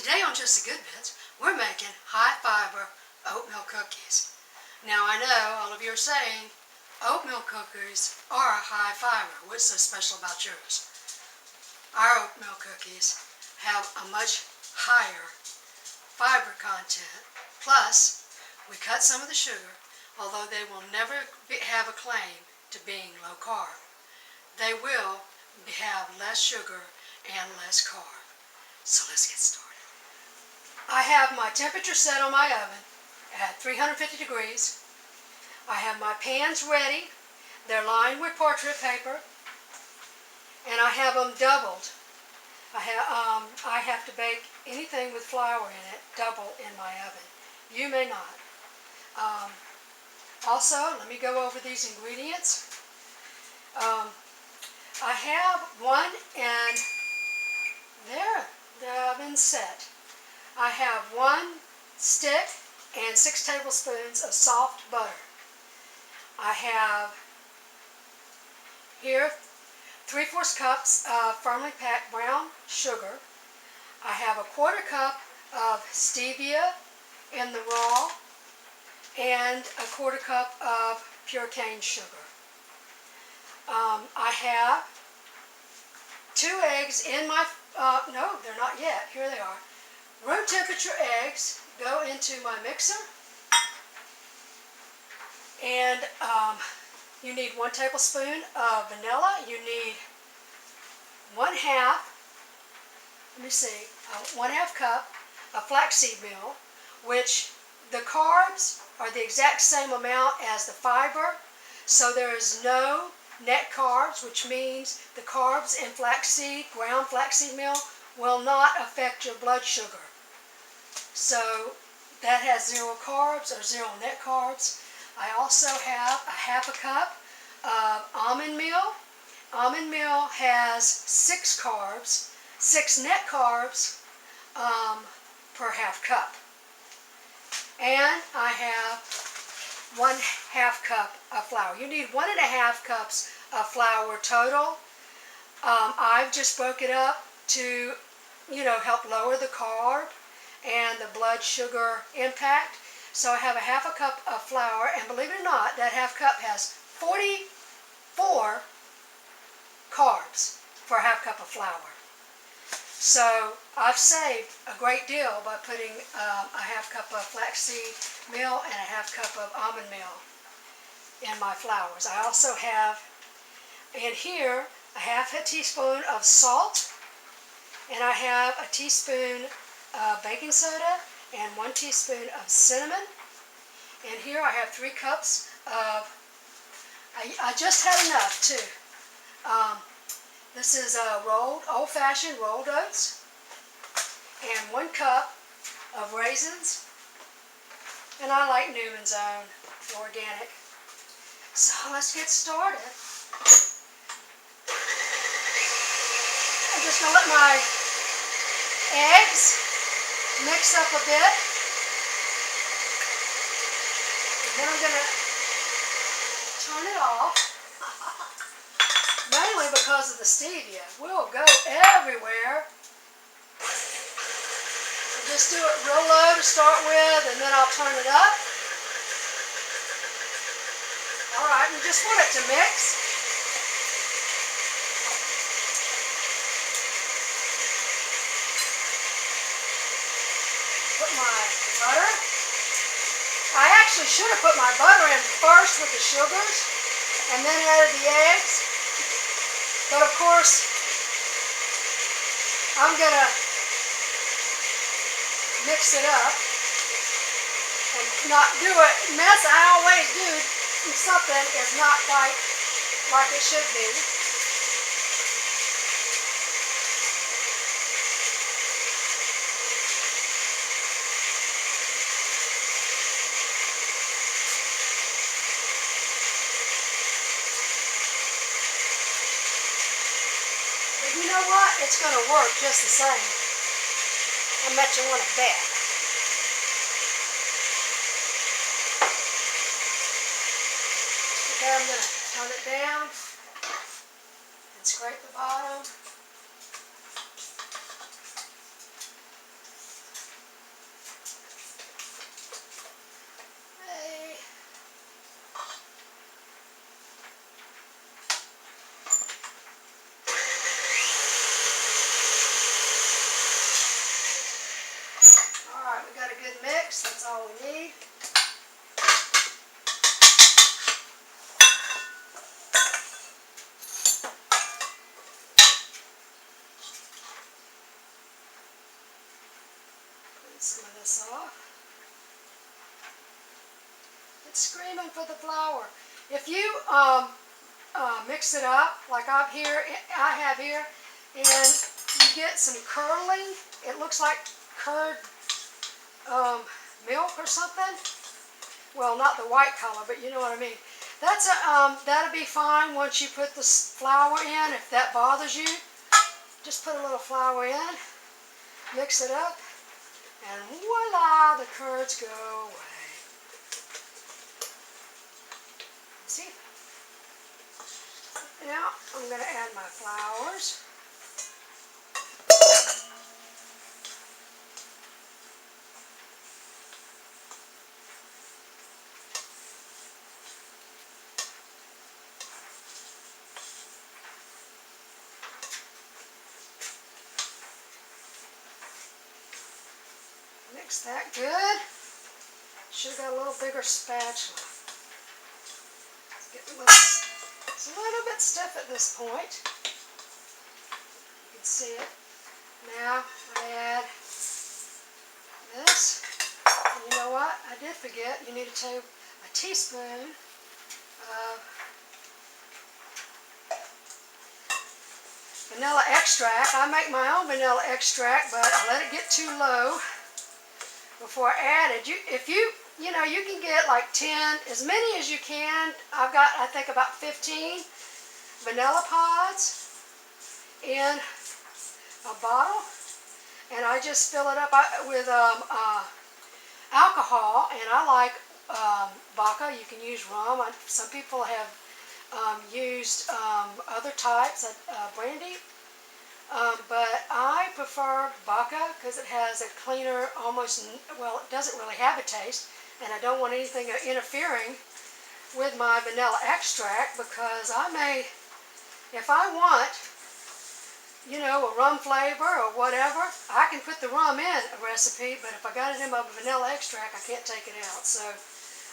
Today on Just the Good Bits, we're making high-fiber oatmeal cookies. Now I know all of you are saying, oatmeal cookies are high fiber. What's so special about yours? Our oatmeal cookies have a much higher fiber content. Plus, we cut some of the sugar, although they will never have a claim to being low carb. They will have less sugar and less carb. So let's get started. I have my temperature set on my oven at 350 degrees. I have my pans ready. They're lined with parchment paper, and I have them doubled. I have to bake anything with flour in it double in my oven. You may not. Also, let me go over these ingredients. I have one, and there, the oven's set. I have 1 stick and 6 tablespoons of soft butter. I have here 3/4 cups of firmly packed brown sugar. I have a 1/4 cup of stevia in the raw and a 1/4 cup of pure cane sugar. I have 2 eggs in my, no, they're not yet. Here they are. Room temperature eggs go into my mixer, and you need 1 tablespoon of vanilla. You need 1/2, let me see, 1/2 cup of flaxseed meal, which the carbs are the exact same amount as the fiber, so there is no net carbs, which means the carbs in flaxseed, ground flaxseed meal, will not affect your blood sugar. So that has 0 carbs or 0 net carbs. I also have a 1/2 cup of almond meal. Almond meal has 6 carbs, 6 net carbs per 1/2 cup. And I have 1/2 cup of flour. You need 1.5 cups of flour total. I've just broke it up to, help lower the carb and the blood sugar impact. So I have a 1/2 cup of flour, and believe it or not, that 1/2 cup has 44 carbs for a 1/2 cup of flour. So I've saved a great deal by putting a 1/2 cup of flaxseed meal and a 1/2 cup of almond meal in my flours. I also have in here a 1/2 teaspoon of salt, and I have a teaspoon of baking soda and 1 teaspoon of cinnamon. And here I have 3 cups of, I just had enough too. This is old-fashioned rolled oats, and 1 cup of raisins, and I like Newman's Own organic. So let's get started. I'm just going to let my eggs mix up a bit, and then I'm going to turn it off. Mainly because of the stevia. We'll go everywhere. Just do it real low to start with, and then I'll turn it up. Alright, we just want it to mix. Put my butter. I actually should have put my butter in first with the sugars, and then added the eggs. But of course, I'm going to mix it up and not do it. Mess I always do when something is not quite like it should be. You know what? It's going to work just the same. I bet you want to bet. Okay, I'm going to turn it down scrape the bottom. Get some of this off. It's screaming for the flour. If you mix it up like I have here, and you get some curling, it looks like curd milk or something. Well, not the white color, but you know what I mean. That's that'll be fine once you put the flour in. If that bothers you, just put a little flour in, mix it up, and voila, the curds go away. See? Now I'm going to add my flours. Mix that good. Should have got a little bigger spatula. It's a little bit stiff at this point. You can see it. Now I add this. And you know what? I did forget. You need a teaspoon of vanilla extract. I make my own vanilla extract, but I let it get too low before I add it. You know, you can get like 10, as many as you can. I've got, I think, about 15 vanilla pods in a bottle, and I just fill it up with alcohol, and I like vodka. You can use rum. Some people have used other types of brandy. But I prefer vodka because it has a cleaner, well, it doesn't really have a taste, and I don't want anything interfering with my vanilla extract, because if I want, you know, a rum flavor or whatever, I can put the rum in a recipe, but if I got it in my vanilla extract, I can't take it out. So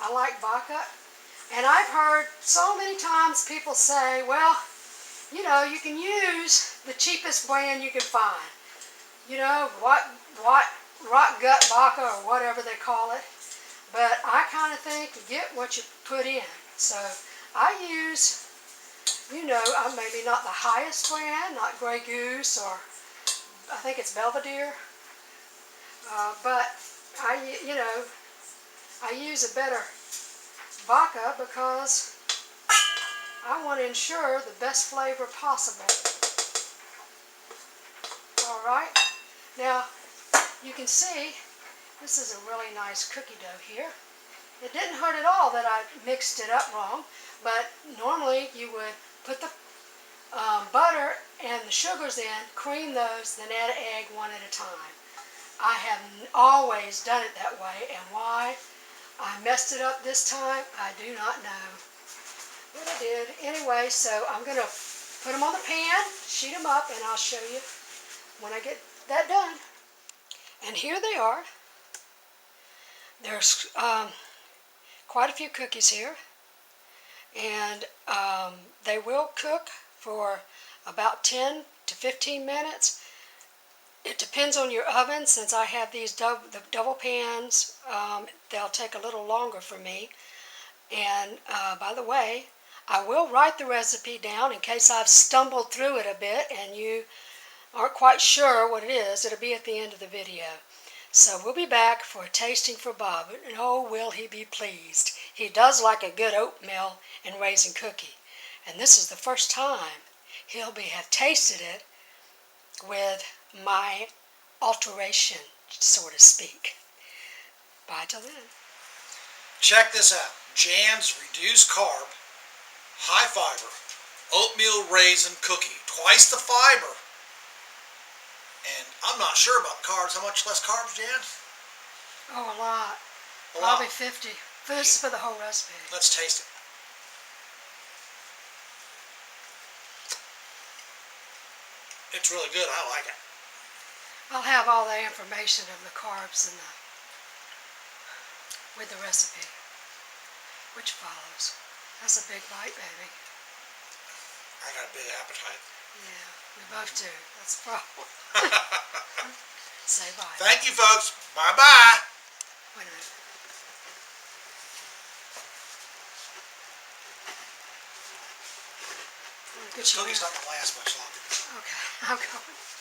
I like vodka, and I've heard so many times people say, well, you know, you can use the cheapest brand you can find. You know, what rock gut vodka or whatever they call it. But I kind of think get what you put in. So I use, you know, maybe not the highest brand, not Grey Goose, or I think it's Belvedere. But I use a better vodka because I want to ensure the best flavor possible. All right. Now, you can see this is a really nice cookie dough here. It didn't hurt at all that I mixed it up wrong, but normally you would put the butter and the sugars in, cream those, then add an egg one at a time. I have always done it that way, and why I messed it up this time, I do not know. But I did. Anyway, so I'm going to put them on the pan, sheet them up, and I'll show you when I get that done. And here they are. There's quite a few cookies here, and they will cook for about 10 to 15 minutes. It depends on your oven. Since I have these double pans, they'll take a little longer for me. And by the way, I will write the recipe down in case I've stumbled through it a bit and you aren't quite sure what it is. It'll be at the end of the video. So we'll be back for a tasting for Bob, and oh, will he be pleased. He does like a good oatmeal and raisin cookie, and this is the first time he'll have tasted it with my alteration, so to speak. Bye till then. Check this out. Jan's reduced carb, high fiber, oatmeal raisin cookie. Twice the fiber. And I'm not sure about carbs. How much less carbs, Jan? Oh, a lot. A lot. Probably 50. This is for the whole recipe. Let's taste it. It's really good. I like it. I'll have all the information of the carbs with the recipe, which follows. That's a big bite, baby. I got a big appetite. Yeah, we both do. That's the problem. Say bye. Thank you, folks. Bye-bye. Wait a minute. Get you Cookie's there. not going to last much longer. Okay, I'm going.